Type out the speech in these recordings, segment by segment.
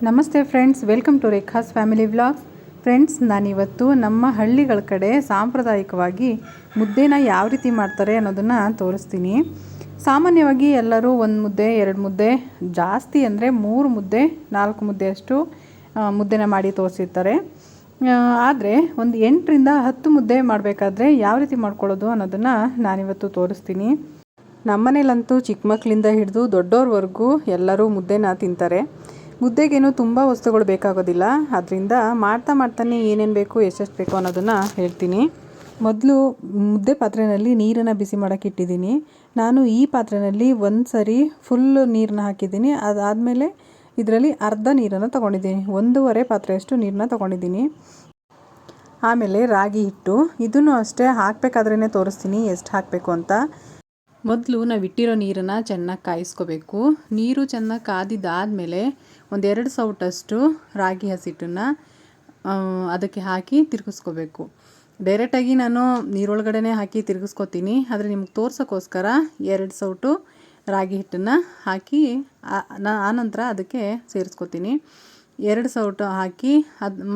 ನಮಸ್ತೆ friends, welcome to Rekha's family vlogs. Friends, ನಾನಿವತ್ತು ನಮ್ಮ ಹಳ್ಳಿಗಳ ಕಡೆ ಸಾಂಪ್ರದಾಯಿಕವಾಗಿ ಮುದ್ದೆನ ಯಾವ ರೀತಿ ಮಾಡ್ತಾರೆ ಅನ್ನೋದನ್ನು ತೋರಿಸ್ತೀನಿ. ಸಾಮಾನ್ಯವಾಗಿ ಎಲ್ಲರೂ ಒಂದು ಮುದ್ದೆ, ಎರಡು ಮುದ್ದೆ, ಜಾಸ್ತಿ ಅಂದರೆ 3 ಮುದ್ದೆ 4 ಮುದ್ದೆಯಷ್ಟು ಮುದ್ದೆನ ಮಾಡಿ ತೋರಿಸಿರ್ತಾರೆ. ಆದರೆ ಒಂದು 8ರಿಂದ 10 ಮುದ್ದೆ ಮಾಡಬೇಕಾದ್ರೆ ಯಾವ ರೀತಿ ಮಾಡ್ಕೊಳ್ಳೋದು ಅನ್ನೋದನ್ನು ನಾನಿವತ್ತು ತೋರಿಸ್ತೀನಿ. ನಮ್ಮನೇಲಂತೂ ಚಿಕ್ಕ ಮಕ್ಕಳಿಂದ ಹಿಡಿದು ದೊಡ್ಡೋರ್ವರೆಗೂ ಎಲ್ಲರೂ ಮುದ್ದೆನ ತಿಂತಾರೆ. ಮುದ್ದೆಗೇನು ತುಂಬ ವಸ್ತುಗಳು ಬೇಕಾಗೋದಿಲ್ಲ. ಅದರಿಂದ ಮಾಡ್ತಾನೆ ಏನೇನು ಬೇಕು, ಎಷ್ಟೆಷ್ಟು ಬೇಕು ಅನ್ನೋದನ್ನು ಹೇಳ್ತೀನಿ. ಮೊದಲು ಮುದ್ದೆ ಪಾತ್ರೆಯಲ್ಲಿ ನೀರನ್ನು ಬಿಸಿ ಮಾಡೋಕ್ಕೆ ಇಟ್ಟಿದ್ದೀನಿ. ನಾನು ಈ ಪಾತ್ರೆಯಲ್ಲಿ ಒಂದು ಸರಿ ಫುಲ್ ನೀರನ್ನ ಹಾಕಿದ್ದೀನಿ. ಅದಾದಮೇಲೆ ಇದರಲ್ಲಿ ಅರ್ಧ ನೀರನ್ನು ತೊಗೊಂಡಿದ್ದೀನಿ. 1.5 ಪಾತ್ರೆಯಷ್ಟು ನೀರನ್ನ ತೊಗೊಂಡಿದ್ದೀನಿ. ಆಮೇಲೆ ರಾಗಿ ಹಿಟ್ಟು, ಇದನ್ನು ಅಷ್ಟೇ ಹಾಕಬೇಕಾದ್ರೇ ತೋರಿಸ್ತೀನಿ ಎಷ್ಟು ಹಾಕಬೇಕು ಅಂತ. ಮೊದಲು ನಾವು ಇಟ್ಟಿರೋ ನೀರನ್ನು ಚೆನ್ನಾಗಿ ಕಾಯಿಸ್ಕೋಬೇಕು. ನೀರು ಚೆನ್ನಾಗಿ ಕಾದಿದ್ದಾದಮೇಲೆ 1-2 ಸೌಟಷ್ಟು ರಾಗಿ ಹಸಿಟ್ಟನ್ನು ಅದಕ್ಕೆ ಹಾಕಿ ತಿರುಗಿಸ್ಕೋಬೇಕು. ಡೈರೆಕ್ಟಾಗಿ ನಾನು ನೀರೊಳಗಡೆ ಹಾಕಿ ತಿರುಗಿಸ್ಕೊತೀನಿ. ಆದರೆ ನಿಮ್ಗೆ ತೋರ್ಸೋಕ್ಕೋಸ್ಕರ 2 ಸೌಟು ರಾಗಿ ಹಿಟ್ಟನ್ನು ಹಾಕಿ ಆನಂತರ ಅದಕ್ಕೆ ಸೇರಿಸ್ಕೊತೀನಿ. 2 ಸೌಟು ಹಾಕಿ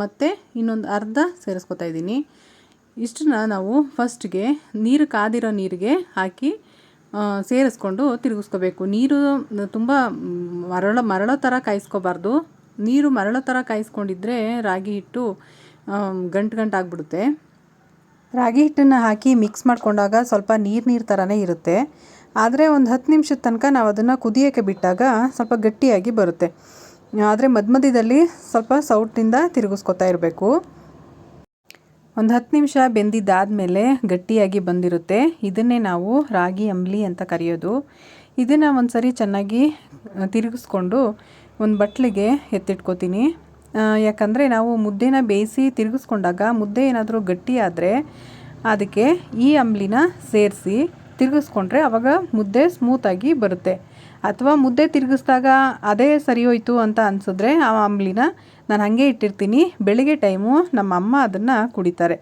ಮತ್ತು ಇನ್ನೊಂದು ಅರ್ಧ ಸೇರಿಸ್ಕೊತಾ ಇದ್ದೀನಿ. ಇಷ್ಟನ್ನ ನಾವು ಫಸ್ಟ್ಗೆ ನೀರು ಕಾದಿರೋ ನೀರಿಗೆ ಹಾಕಿ ಸೇರಿಸ್ಕೊಂಡು ತಿರುಗಿಸ್ಕೋಬೇಕು. ನೀರು ತುಂಬ ಮರಳೋ ಥರ ಕಾಯಿಸ್ಕೋಬಾರ್ದು. ನೀರು ಮರಳೋ ಥರ ಕಾಯಿಸ್ಕೊಂಡಿದ್ರೆ ರಾಗಿ ಹಿಟ್ಟು ಗಂಟಾಗ್ಬಿಡುತ್ತೆ. ರಾಗಿ ಹಿಟ್ಟನ್ನು ಹಾಕಿ ಮಿಕ್ಸ್ ಮಾಡಿಕೊಂಡಾಗ ಸ್ವಲ್ಪ ನೀರು ಥರನೇ ಇರುತ್ತೆ. ಆದರೆ ಒಂದು 10 ನಿಮಿಷದ ತನಕ ನಾವು ಅದನ್ನು ಕುದಿಯೋಕ್ಕೆ ಬಿಟ್ಟಾಗ ಸ್ವಲ್ಪ ಗಟ್ಟಿಯಾಗಿ ಬರುತ್ತೆ. ಆದರೆ ಮಧ್ಯದಲ್ಲಿ ಸ್ವಲ್ಪ ಸೌಟಿಂದ ತಿರುಗಿಸ್ಕೊತಾ ಇರಬೇಕು. ಒಂದು 10 ನಿಮಿಷ ಬೆಂದಿದ್ದಾದಮೇಲೆ ಗಟ್ಟಿಯಾಗಿ ಬಂದಿರುತ್ತೆ. ಇದನ್ನೇ ನಾವು ರಾಗಿ ಅಂಬ್ಲಿ ಅಂತ ಕರೆಯೋದು. ಇದನ್ನು ಒಂದು ಸರಿ ಚೆನ್ನಾಗಿ ತಿರುಗಿಸ್ಕೊಂಡು ಒಂದು ಬಟ್ಲಿಗೆ ಎತ್ತಿಟ್ಕೋತೀನಿ. ಯಾಕಂದರೆ ನಾವು ಮುದ್ದೆನ ಬೇಯಿಸಿ ತಿರುಗಿಸ್ಕೊಂಡಾಗ ಮುದ್ದೆ ಏನಾದರೂ ಗಟ್ಟಿಯಾದರೆ ಅದಕ್ಕೆ ಈ ಅಂಬ್ಲಿನ ಸೇರಿಸಿ ತಿರುಗಿಸ್ಕೊಂಡ್ರೆ ಆವಾಗ ಮುದ್ದೆ ಸ್ಮೂತಾಗಿ ಬರುತ್ತೆ. ಅಥವಾ ಮುದ್ದೆ ತಿರುಗಿಸಿದಾಗ ಅದೇ ಸರಿ ಹೋಯ್ತು ಅಂತ ಅನಿಸಿದ್ರೆ ಆ ಅಂಬ್ಲಿನ ನಾನು ಹಾಗೆ ಇಟ್ಟಿರ್ತೀನಿ. ಬೆಳಿಗ್ಗೆ ಟೈಮು ನಮ್ಮ ಅಮ್ಮ ಅದನ್ನು ಕುಡಿತಾರೆ.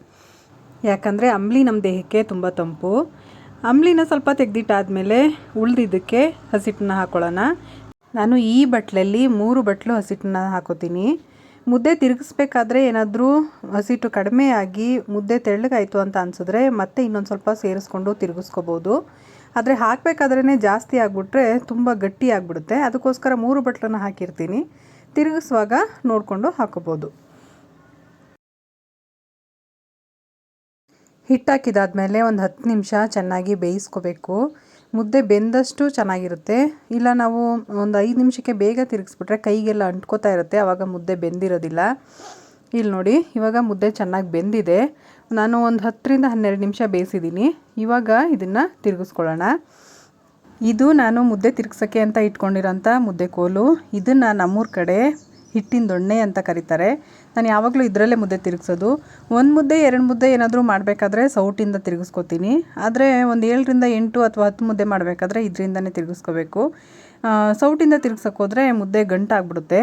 ಯಾಕಂದರೆ ಅಂಬ್ಲಿ ನಮ್ಮ ದೇಹಕ್ಕೆ ತುಂಬ ತಂಪು. ಅಂಬ್ಲಿನ ಸ್ವಲ್ಪ ತೆಗೆದಿಟ್ಟಾದಮೇಲೆ ಉಳಿದಿದ್ದಕ್ಕೆ ಹಸಿಟ್ಟನ್ನ ಹಾಕ್ಕೊಳ್ಳೋಣ. ನಾನು ಈ ಬಟ್ಲಲ್ಲಿ 3 ಬಟ್ಲು ಹಸಿಟ್ಟನ್ನ ಹಾಕೋತೀನಿ. ಮುದ್ದೆ ತಿರುಗಿಸ್ಬೇಕಾದ್ರೆ ಏನಾದರೂ ಹಸಿಟ್ಟು ಕಡಿಮೆ ಆಗಿ ಮುದ್ದೆ ತೆಳ್ಳಗಾಯಿತು ಅಂತ ಅನಿಸಿದ್ರೆ ಮತ್ತೆ ಇನ್ನೊಂದು ಸ್ವಲ್ಪ ಸೇರಿಸ್ಕೊಂಡು ತಿರುಗಿಸ್ಕೋಬೋದು. ಆದರೆ ಹಾಕಬೇಕಾದ್ರೇ ಜಾಸ್ತಿ ಆಗಿಬಿಟ್ರೆ ತುಂಬ ಗಟ್ಟಿ ಆಗಿಬಿಡುತ್ತೆ. ಅದಕ್ಕೋಸ್ಕರ 3 ಬಟ್ಲನ್ನು ಹಾಕಿರ್ತೀನಿ. ತಿರುಗಿಸುವಾಗ ನೋಡಿಕೊಂಡು ಹಾಕೋಬೋದು. ಹಿಟ್ಟು ಹಾಕಿದಾದ್ಮೇಲೆ ಒಂದು 10 ನಿಮಿಷ ಚೆನ್ನಾಗಿ ಬೇಯಿಸ್ಕೋಬೇಕು. ಮುದ್ದೆ ಬೆಂದಷ್ಟು ಚೆನ್ನಾಗಿರುತ್ತೆ. ಇಲ್ಲ ನಾವು ಒಂದು 5 ನಿಮಿಷಕ್ಕೆ ಬೇಗ ತಿರುಗಿಸ್ಬಿಟ್ರೆ ಕೈಗೆಲ್ಲ ಅಂಟ್ಕೋತಾ ಇರುತ್ತೆ, ಆವಾಗ ಮುದ್ದೆ ಬೆಂದಿರೋದಿಲ್ಲ. ಇಲ್ಲಿ ನೋಡಿ, ಇವಾಗ ಮುದ್ದೆ ಚೆನ್ನಾಗಿ ಬೆಂದಿದೆ. ನಾನು ಒಂದು 10ರಿಂದ 12 ನಿಮಿಷ ಬೇಯಿಸಿದ್ದೀನಿ. ಇವಾಗ ಇದನ್ನು ತಿರುಗಿಸ್ಕೊಳ್ಳೋಣ. ಇದು ನಾನು ಮುದ್ದೆ ತಿರುಗ್ಸೋಕ್ಕೆ ಅಂತ ಇಟ್ಕೊಂಡಿರೋಂಥ ಮುದ್ದೆ ಕೋಲು. ಇದನ್ನು ನಮ್ಮೂರ ಕಡೆ ಹಿಟ್ಟಿನ ದೊಣ್ಣೆ ಅಂತ ಕರೀತಾರೆ. ನಾನು ಯಾವಾಗಲೂ ಇದರಲ್ಲೇ ಮುದ್ದೆ ತಿರುಗಿಸೋದು. 1 ಮುದ್ದೆ 2 ಮುದ್ದೆ ಏನಾದರೂ ಮಾಡಬೇಕಾದ್ರೆ ಸೌಟಿಂದ ತಿರುಗಿಸ್ಕೊತೀನಿ. ಆದರೆ ಒಂದು 7ರಿಂದ 8 ಅಥವಾ 10 ಮುದ್ದೆ ಮಾಡಬೇಕಾದ್ರೆ ಇದರಿಂದನೇ ತಿರುಗಿಸ್ಕೋಬೇಕು. ಸೌಟಿಂದ ತಿರುಗ್ಸೋಕ್ಕೋದ್ರೆ ಮುದ್ದೆ ಗಂಟಾಗ್ಬಿಡುತ್ತೆ.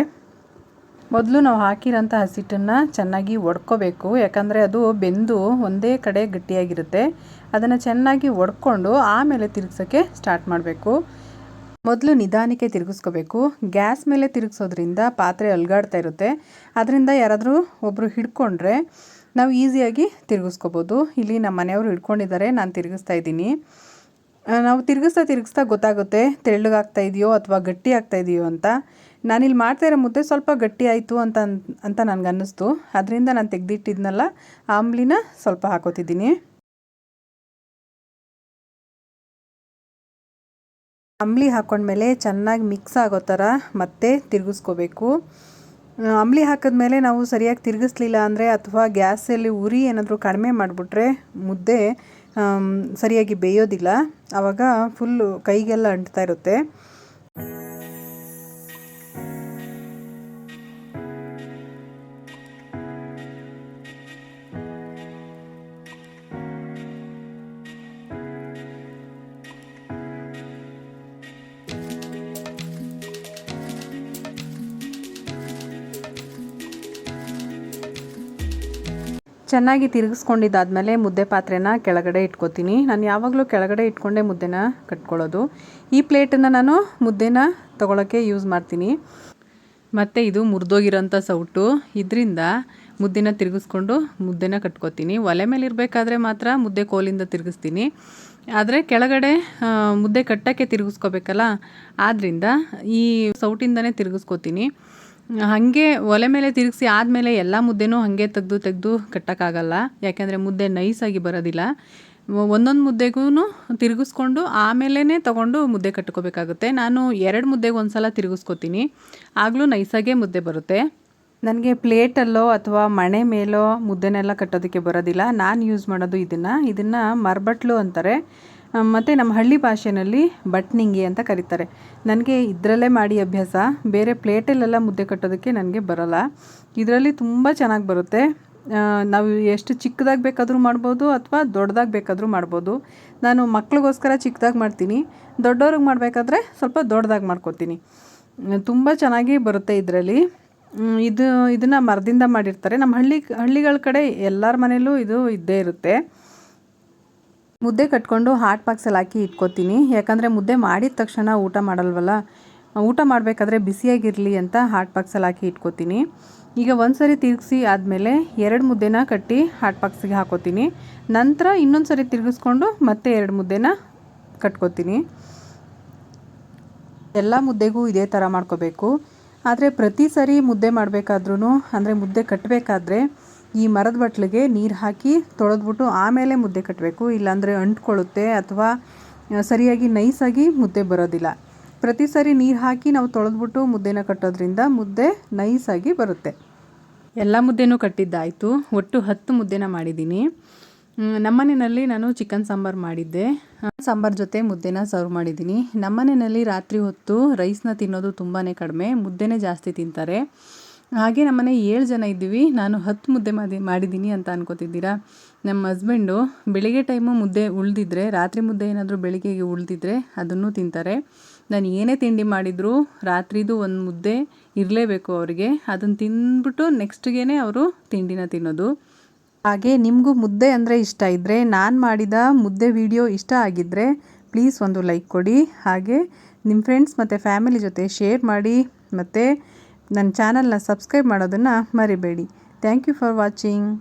ಮೊದಲು ನಾವು ಹಾಕಿರೋಂಥ ಹಸಿಟ್ಟನ್ನು ಚೆನ್ನಾಗಿ ಒಡ್ಕೋಬೇಕು. ಯಾಕಂದರೆ ಅದು ಬೆಂದು ಒಂದೇ ಕಡೆ ಗಟ್ಟಿಯಾಗಿರುತ್ತೆ. ಅದನ್ನು ಚೆನ್ನಾಗಿ ಒಡ್ಕೊಂಡು ಆಮೇಲೆ ತಿರುಗ್ಸೋಕ್ಕೆ ಸ್ಟಾರ್ಟ್ ಮಾಡಬೇಕು. ಮೊದಲು ನಿಧಾನಕ್ಕೆ ತಿರುಗಿಸ್ಕೋಬೇಕು. ಗ್ಯಾಸ್ ಮೇಲೆ ತಿರುಗಿಸೋದ್ರಿಂದ ಪಾತ್ರೆ ಅಲ್ಗಾಡ್ತಾ ಇರುತ್ತೆ. ಅದರಿಂದ ಯಾರಾದರೂ ಒಬ್ಬರು ಹಿಡ್ಕೊಂಡ್ರೆ ನಾವು ಈಸಿಯಾಗಿ ತಿರುಗಿಸ್ಕೋಬೋದು. ಇಲ್ಲಿ ನಮ್ಮ ಮನೆಯವರು ಹಿಡ್ಕೊಂಡಿದ್ದಾರೆ, ನಾನು ತಿರುಗಿಸ್ತಾ ಇದ್ದೀನಿ. ನಾವು ತಿರುಗಿಸ್ತಾ ಗೊತ್ತಾಗುತ್ತೆ ತೆಳ್ಳಗಾಗ್ತಾ ಇದೆಯೋ ಅಥವಾ ಗಟ್ಟಿ ಆಗ್ತಾ ಇದೆಯೋ ಅಂತ. ನಾನಿಲ್ಲಿ ಮಾಡ್ತಾ ಇರೋ ಮುದ್ದೆ ಸ್ವಲ್ಪ ಗಟ್ಟಿ ಆಯಿತು ಅಂತ ನನಗನ್ನಿಸ್ತು. ಅದರಿಂದ ನಾನು ತೆಗೆದಿಟ್ಟಿದ್ನಲ್ಲ ಆಂಬ್ಲಿನ ಸ್ವಲ್ಪ ಹಾಕೋತಿದ್ದೀನಿ. ಅಂಬ್ಲಿ ಹಾಕ್ಕೊಂಡ್ಮೇಲೆ ಚೆನ್ನಾಗಿ ಮಿಕ್ಸ್ ಆಗೋ ಥರ ಮತ್ತೆ ತಿರುಗಿಸ್ಕೋಬೇಕು. ಅಂಬ್ಲಿ ಹಾಕಿದ್ಮೇಲೆ ನಾವು ಸರಿಯಾಗಿ ತಿರುಗಿಸ್ಲಿಲ್ಲ ಅಂದರೆ ಅಥವಾ ಗ್ಯಾಸಲ್ಲಿ ಉರಿ ಏನಾದರೂ ಕಡಿಮೆ ಮಾಡಿಬಿಟ್ರೆ ಮುದ್ದೆ ಸರಿಯಾಗಿ ಬೇಯೋದಿಲ್ಲ. ಆವಾಗ ಫುಲ್ಲು ಕೈಗೆಲ್ಲ ಅಂಟ್ತಾ ಇರುತ್ತೆ. ಚೆನ್ನಾಗಿ ತಿರುಗಿಸ್ಕೊಂಡಿದ್ದಾದಮೇಲೆ ಮುದ್ದೆ ಪಾತ್ರೆನ ಕೆಳಗಡೆ ಇಟ್ಕೋತೀನಿ. ನಾನು ಯಾವಾಗಲೂ ಕೆಳಗಡೆ ಇಟ್ಕೊಂಡೆ ಮುದ್ದೆನ ಕಟ್ಕೊಳ್ಳೋದು. ಈ ಪ್ಲೇಟನ್ನು ನಾನು ಮುದ್ದೆನ ತೊಗೊಳಕ್ಕೆ ಯೂಸ್ ಮಾಡ್ತೀನಿ. ಮತ್ತು ಇದು ಮುರಿದೋಗಿರೋಂಥ ಸೌಟು. ಇದರಿಂದ ಮುದ್ದೆನ ತಿರುಗಿಸ್ಕೊಂಡು ಮುದ್ದೆನ ಕಟ್ಕೋತೀನಿ. ಒಲೆ ಮೇಲೆ ಇರಬೇಕಾದ್ರೆ ಮಾತ್ರ ಮುದ್ದೆ ಕೋಲಿಂದ ತಿರುಗಿಸ್ತೀನಿ. ಆದರೆ ಕೆಳಗಡೆ ಮುದ್ದೆ ಕಟ್ಟೋಕ್ಕೆ ತಿರುಗಿಸ್ಕೋಬೇಕಲ್ಲ, ಆದ್ದರಿಂದ ಈ ಸೌಟಿಂದನೇ ತಿರುಗಿಸ್ಕೋತೀನಿ. ಹಾಗೆ ಒಲೆ ಮೇಲೆ ತಿರುಗಿಸಿ ಆದಮೇಲೆ ಎಲ್ಲ ಮುದ್ದೆನೂ ಹಾಗೆ ತೆಗೆದು ಕಟ್ಟೋಕ್ಕಾಗಲ್ಲ, ಯಾಕೆಂದರೆ ಮುದ್ದೆ ನೈಸಾಗಿ ಬರೋದಿಲ್ಲ. ಒಂದೊಂದು ಮುದ್ದೆಗೂ ತಿರುಗಿಸ್ಕೊಂಡು ಆಮೇಲೆ ತೊಗೊಂಡು ಮುದ್ದೆ ಕಟ್ಕೋಬೇಕಾಗುತ್ತೆ. ನಾನು 2 ಮುದ್ದೆಗೆ ಒಂದು ಸಲ ತಿರುಗಿಸ್ಕೋತೀನಿ, ಆಗಲೂ ನೈಸಾಗೇ ಮುದ್ದೆ ಬರುತ್ತೆ. ನನಗೆ ಪ್ಲೇಟಲ್ಲೋ ಅಥವಾ ಮಣೆ ಮೇಲೋ ಮುದ್ದೆನೆಲ್ಲ ಕಟ್ಟೋದಕ್ಕೆ ಬರೋದಿಲ್ಲ. ನಾನು ಯೂಸ್ ಮಾಡೋದು ಇದನ್ನು ಮರಬಟ್ಲು ಅಂತಾರೆ, ಮತ್ತು ನಮ್ಮ ಹಳ್ಳಿ ಭಾಷೆಯಲ್ಲಿ ಬಟ್ನಿಂಗಿ ಅಂತ ಕರೀತಾರೆ. ನನಗೆ ಇದರಲ್ಲೇ ಮಾಡಿ ಅಭ್ಯಾಸ. ಬೇರೆ ಪ್ಲೇಟಲ್ಲೆಲ್ಲ ಮುದ್ದೆ ಕಟ್ಟೋದಕ್ಕೆ ನನಗೆ ಬರೋಲ್ಲ. ಇದರಲ್ಲಿ ತುಂಬ ಚೆನ್ನಾಗಿ ಬರುತ್ತೆ. ನಾವು ಎಷ್ಟು ಚಿಕ್ಕದಾಗಿ ಬೇಕಾದರೂ ಮಾಡ್ಬೋದು ಅಥವಾ ದೊಡ್ಡದಾಗಿ ಬೇಕಾದರೂ ಮಾಡ್ಬೋದು. ನಾನು ಮಕ್ಳಿಗೋಸ್ಕರ ಚಿಕ್ಕದಾಗಿ ಮಾಡ್ತೀನಿ, ದೊಡ್ಡವ್ರಿಗೆ ಮಾಡಬೇಕಾದ್ರೆ ಸ್ವಲ್ಪ ದೊಡ್ಡದಾಗಿ ಮಾಡ್ಕೊತೀನಿ. ತುಂಬ ಚೆನ್ನಾಗಿ ಬರುತ್ತೆ ಇದರಲ್ಲಿ. ಇದನ್ನು ಮರದಿಂದ ಮಾಡಿರ್ತಾರೆ. ನಮ್ಮ ಹಳ್ಳಿಗಳ ಕಡೆ ಎಲ್ಲರ ಮನೆಯಲ್ಲೂ ಇದು ಇದ್ದೇ ಇರುತ್ತೆ. ಮುದ್ದೆ ಕಟ್ಕೊಂಡು ಹಾಟ್ ಬಾಕ್ಸಲ್ಲಿ ಹಾಕಿ ಇಟ್ಕೋತೀನಿ, ಯಾಕಂದರೆ ಮುದ್ದೆ ಮಾಡಿದ ತಕ್ಷಣ ಊಟ ಮಾಡಲ್ವಲ್ಲ, ಊಟ ಮಾಡಬೇಕಾದ್ರೆ ಬಿಸಿಯಾಗಿರಲಿ ಅಂತ ಹಾಟ್ ಬಾಕ್ಸಲ್ಲಿ ಹಾಕಿ ಇಟ್ಕೋತೀನಿ. ಈಗ ಒಂದು ಸರಿ ತಿರುಗಿಸಿ ಆದಮೇಲೆ 2 ಮುದ್ದೆನ ಕಟ್ಟಿ ಹಾಟ್ ಬಾಕ್ಸಿಗೆ ಹಾಕೋತೀನಿ. ನಂತರ ಇನ್ನೊಂದು ಸರಿ ತಿರುಗಿಸ್ಕೊಂಡು ಮತ್ತೆ 2 ಮುದ್ದೆನ ಕಟ್ಕೋತೀನಿ. ಎಲ್ಲ ಮುದ್ದೆಗೂ ಇದೇ ಥರ ಮಾಡ್ಕೋಬೇಕು. ಆದರೆ ಪ್ರತಿ ಸರಿ ಮುದ್ದೆ ಮಾಡಬೇಕಾದ್ರೂ, ಅಂದರೆ ಮುದ್ದೆ ಕಟ್ಟಬೇಕಾದ್ರೆ ಈ ಮರದ ಬಟ್ಲಿಗೆ ನೀರು ಹಾಕಿ ತೊಳೆದ್ಬಿಟ್ಟು ಆಮೇಲೆ ಮುದ್ದೆ ಕಟ್ಟಬೇಕು, ಇಲ್ಲಾಂದರೆ ಅಂಟ್ಕೊಳ್ಳುತ್ತೆ ಅಥವಾ ಸರಿಯಾಗಿ ನೈಸಾಗಿ ಮುದ್ದೆ ಬರೋದಿಲ್ಲ. ಪ್ರತಿ ಸರಿ ನೀರು ಹಾಕಿ ನಾವು ತೊಳೆದ್ಬಿಟ್ಟು ಮುದ್ದೆನ ಕಟ್ಟೋದ್ರಿಂದ ಮುದ್ದೆ ನೈಸಾಗಿ ಬರುತ್ತೆ. ಎಲ್ಲ ಮುದ್ದೆನೂ ಕಟ್ಟಿದ್ದಾಯಿತು. ಒಟ್ಟು 10 ಮುದ್ದೆನ ಮಾಡಿದ್ದೀನಿ. ನಮ್ಮನೆಯಲ್ಲಿ ನಾನು ಚಿಕನ್ ಸಾಂಬಾರು ಮಾಡಿದ್ದೆ. ಸಾಂಬಾರು ಜೊತೆ ಮುದ್ದೆನ ಸರ್ವ್ ಮಾಡಿದ್ದೀನಿ. ನಮ್ಮನೆಯಲ್ಲಿ ರಾತ್ರಿ ಹೊತ್ತು ರೈಸ್ನ ತಿನ್ನೋದು ತುಂಬಾ ಕಡಿಮೆ, ಮುದ್ದೆನೇ ಜಾಸ್ತಿ ತಿಂತಾರೆ. ಹಾಗೆ ನಮ್ಮನೆ 7 ಜನ ಇದ್ದೀವಿ, ನಾನು 10 ಮುದ್ದೆ ಮಾಡಿದ್ದೀನಿ ಅಂತ ಅನ್ಕೋತಿದ್ದೀರಾ. ನಮ್ಮ ಹಸ್ಬೆಂಡು ಬೆಳಿಗ್ಗೆ ಟೈಮು ಮುದ್ದೆ ಉಳಿದಿದ್ರೆ, ರಾತ್ರಿ ಮುದ್ದೆ ಏನಾದರೂ ಬೆಳಿಗ್ಗೆಗೆ ಉಳಿದಿದ್ರೆ ಅದನ್ನು ತಿಂತಾರೆ. ನಾನು ಏನೇ ತಿಂಡಿ ಮಾಡಿದರೂ ರಾತ್ರಿದು ಒಂದು ಮುದ್ದೆ ಇರಲೇಬೇಕು ಅವರಿಗೆ. ಅದನ್ನು ತಿಂದ್ಬಿಟ್ಟು ನೆಕ್ಸ್ಟ್ಗೇ ಅವರು ತಿಂಡಿನ ತಿನ್ನೋದು. ಹಾಗೆ ನಿಮಗೂ ಮುದ್ದೆ ಅಂದರೆ ಇಷ್ಟ ಇದ್ದರೆ, ನಾನು ಮಾಡಿದ ಮುದ್ದೆ ವಿಡಿಯೋ ಇಷ್ಟ ಆಗಿದ್ದರೆ ಪ್ಲೀಸ್ ಒಂದು ಲೈಕ್ ಕೊಡಿ. ಹಾಗೆ ನಿಮ್ಮ ಫ್ರೆಂಡ್ಸ್ ಮತ್ತು ಫ್ಯಾಮಿಲಿ ಜೊತೆ ಶೇರ್ ಮಾಡಿ, ಮತ್ತು ನನ್ನ ಚಾನಲ್ನ ಸಬ್ಸ್ಕ್ರೈಬ್ ಮಾಡೋದನ್ನು ಮರಿಬೇಡಿ. Thank you for watching.